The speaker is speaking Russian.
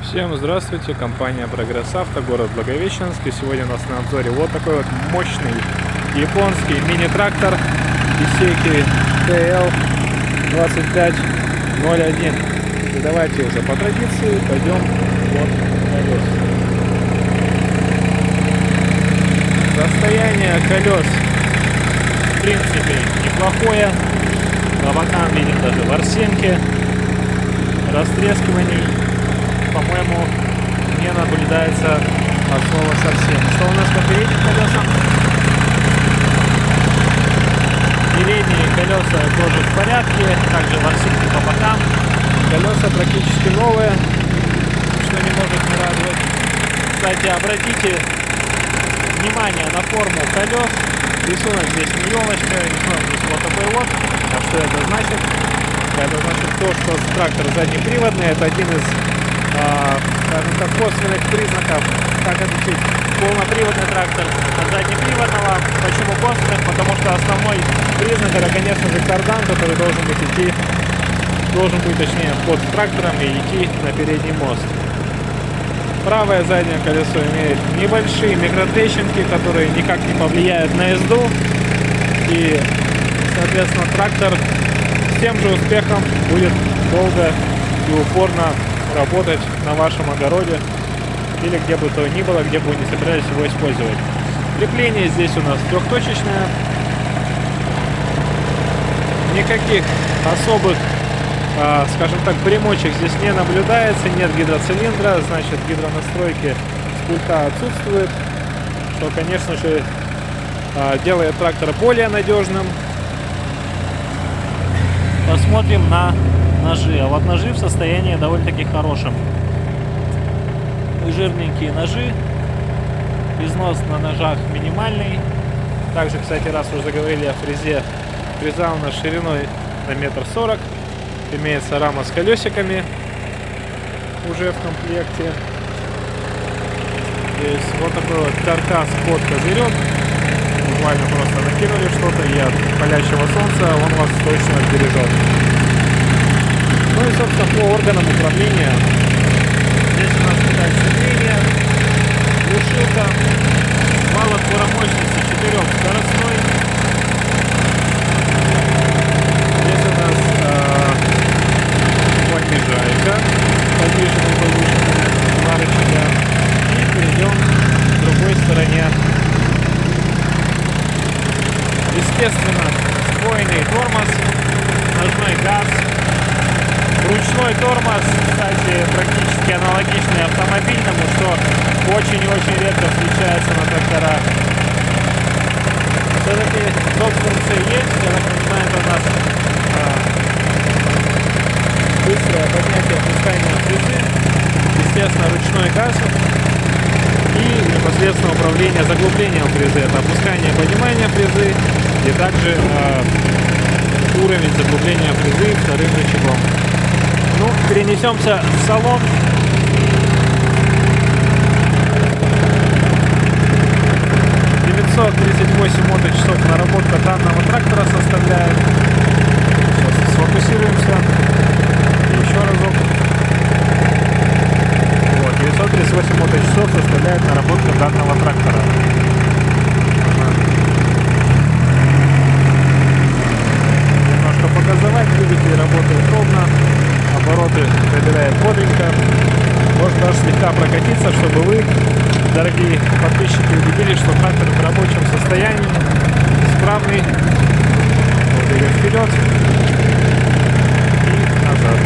Всем здравствуйте, компания Прогресс Авто, город Благовещенск. И сегодня у нас на обзоре вот такой вот мощный японский мини-трактор Исеки TL2501. И давайте уже по традиции пойдем от колес. Состояние колес в принципе неплохое. По бокам видим даже ворсинки, растрескиваний, по-моему, не наблюдается от слова совсем. Что у нас по передним колесам? Передние колеса тоже в порядке, также ворсинки по бокам. Колеса практически новые, что не может не радовать. Кстати, обратите внимание на форму колес. Рисунок здесь не елочка, рисунок здесь вот такой вот. А что это значит? Это значит то, что трактор заднеприводный. Это один из, скажем так, косвенных признаков, как отличить полноприводный трактор от заднеприводного. Почему косвенных? Потому что основной признак это, конечно же, кардан, который должен быть точнее под трактором и идти на передний мост. Правое заднее колесо имеет небольшие микротрещинки, которые никак не повлияют на езду. И, соответственно, трактор с тем же успехом будет долго и упорно работать на вашем огороде или где бы то ни было, где бы вы не собирались его использовать. Крепление здесь у нас трехточечное. Никаких особых, скажем так, примочек здесь не наблюдается. Нет гидроцилиндра, значит гидронастройки с пульта отсутствует, что, конечно же, делает трактор более надежным. Посмотрим на ножи. А вот ножи в состоянии довольно-таки хорошем. Жирненькие ножи. Износ на ножах минимальный. Также, кстати, раз уже заговорили о фрезе, фреза у нас шириной на 1,40 м. Имеется рама с колесиками уже в комплекте. Здесь вот такой вот каркас под козырек. Буквально просто накинули что-то, и от палящего солнца он вас точно бережет. Ну и, собственно, по органам управления. Здесь у нас педаль сцепления, глушилка, вал отбора мощности 4-скоростной. Здесь у нас понижайка, подвижная повышенная сварочка. И перейдем к другой стороне. Естественно, сдвоенный тормоз, ножной газ, ручной тормоз, кстати, практически аналогичный автомобильному, что очень и очень редко встречается на тракторах. Все-таки док-функция есть, я так понимаю, это у нас быстрое поднятие опускания фрезы, естественно, ручной газ и непосредственно управление заглублением фрезы. Это опускание, поднимание фрезы и также уровень заглубления фрезы вторым рычагом. Ну, перенесемся в салон. ...938 моточасов наработка данного трактора составляет. Сейчас сфокусируемся. И еще разок. Вот, 938 моточасов составляет наработка данного трактора. Немножко показывать. Двигатель работает ровно. Обороты набирает бодренько. Можно даже слегка прокатиться, чтобы вы, дорогие подписчики, убедились, что трактор в рабочем состоянии, исправный. Вот, идем вперед и назад.